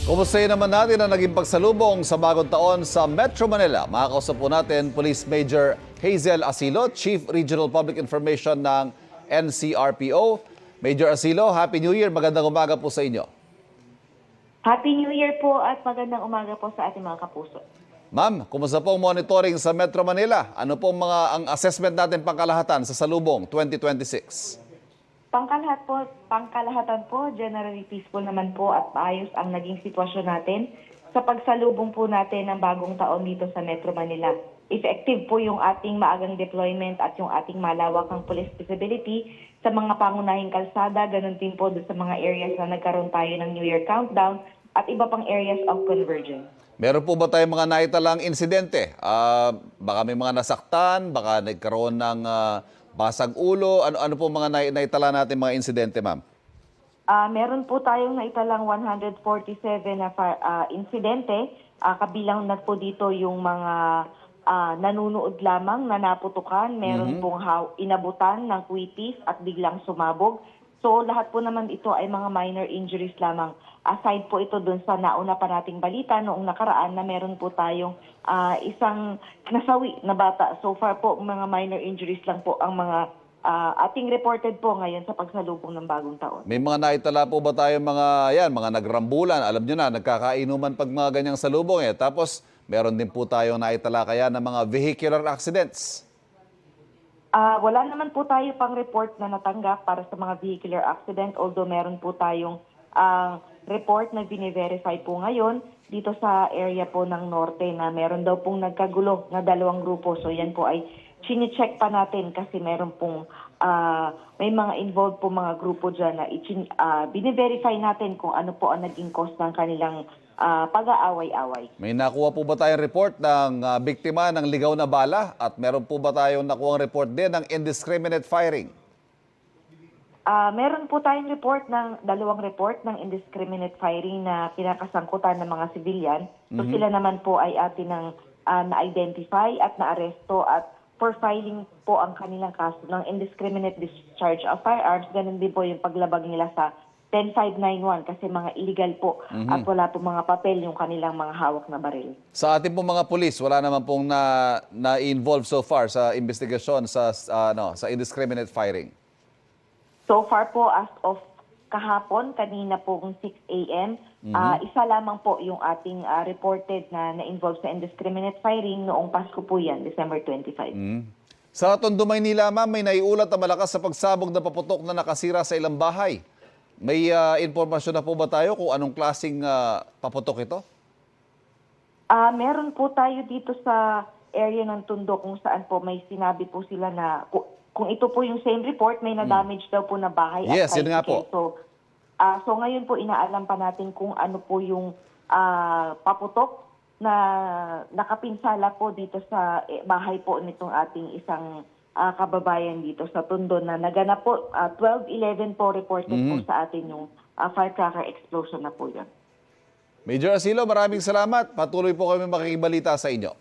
Kumustahin naman natin ang naging pagsalubong sa bagong taon sa Metro Manila. Makakausap po natin Police Major Hazel Asilo, Chief Regional Public Information ng NCRPO. Major Asilo, Happy New Year. Magandang umaga po sa inyo. Happy New Year po at magandang umaga po sa ating mga kapuso. Ma'am, kumusta po ang monitoring sa Metro Manila? Ano po ang assessment natin pangkalahatan sa salubong 2026? Pangkalahatan po, generally peaceful naman po at maayos ang naging sitwasyon natin sa pagsalubong po natin ng bagong taon dito sa Metro Manila. Effective po yung ating maagang deployment at yung ating malawakang police visibility sa mga pangunahing kalsada, ganun din po doon sa mga areas na nagkaroon tayo ng New Year countdown at iba pang areas of convergence. Meron po ba tayong mga naitalang insidente? Baka may mga nasaktan, baka nagkaroon ng basag ulo. Ano po mga naitala natin mga insidente, ma'am? Meron po tayong naitalang 147 na insidente. Kabilang na po dito yung mga nanunood lamang na naputukan. Meron pong inabutan ng kwitis at biglang sumabog. So lahat po naman ito ay mga minor injuries lamang. Aside po ito dun sa nauna pa nating balita noong nakaraan na meron po tayong isang nasawi na bata. So far po mga minor injuries lang po ang mga ating reported po ngayon sa pagsalubong ng bagong taon. May mga naitala po ba tayo mga nagrambulan? Alam nyo na, nagkakainuman pag mga ganyang salubong eh. Tapos meron din po tayong naitala kaya ng mga vehicular accidents. Wala naman po tayo pang report na natanggap para sa mga vehicular accident, although meron po tayong report na bine-verify po ngayon dito sa area po ng Norte na meron daw pong nagkagulo na dalawang grupo. So yan po ay chine-check pa natin kasi meron pong may mga involved po mga grupo dyan na bine-verify natin kung ano po ang naging cause ng kanilang pag-aaway-away. May nakuha po ba tayong report ng biktima ng ligaw na bala? At meron po ba tayong nakuha report din ng indiscriminate firing? Meron po tayong dalawang report ng indiscriminate firing na kinakasangkutan ng mga civilian. So sila naman po ay atin ng na-identify at na-aresto at for filing po ang kanilang kaso ng indiscriminate discharge of firearms. Ganun din po yung paglabag nila sa 10591 kasi mga illegal po at wala po mga papel yung kanilang mga hawak na baril. Sa ating pong mga pulis, wala naman pong na-involve so far sa investigasyon sa indiscriminate firing? So far po, as of kahapon, kanina po 6 a.m., isa lamang po yung ating reported na na-involved sa indiscriminate firing noong Pasko po yan, December 25. Sa Tondo, Maynila, ma'am, may naiulat na malakas sa pagsabog na paputok na nakasira sa ilang bahay. May informasyon na po ba tayo kung anong klaseng paputok ito? Meron po tayo dito sa area ng Tondo kung saan po may sinabi po sila na kung ito po yung same report, may na-damage daw po na bahay. Yes, yun nga po. So ngayon po inaalam pa natin kung ano po yung paputok na nakapinsala po dito sa bahay po nitong ating isang kababayan dito sa Tondo na naganap po 12-11 po reported po sa atin yung firecracker explosion na po yun. Major Asilo, maraming salamat. Patuloy po kami makikibalita sa inyo.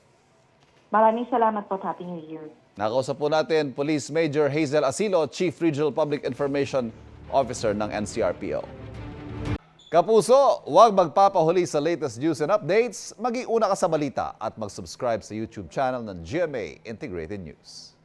Maraming salamat po sa ating New Year. Nakausap po natin Police Major Hazel Asilo, Chief Regional Public Information Officer ng NCRPO. Kapuso, huwag magpapahuli sa latest news and updates. Mag-iuna ka sa balita at mag-subscribe sa YouTube channel ng GMA Integrated News.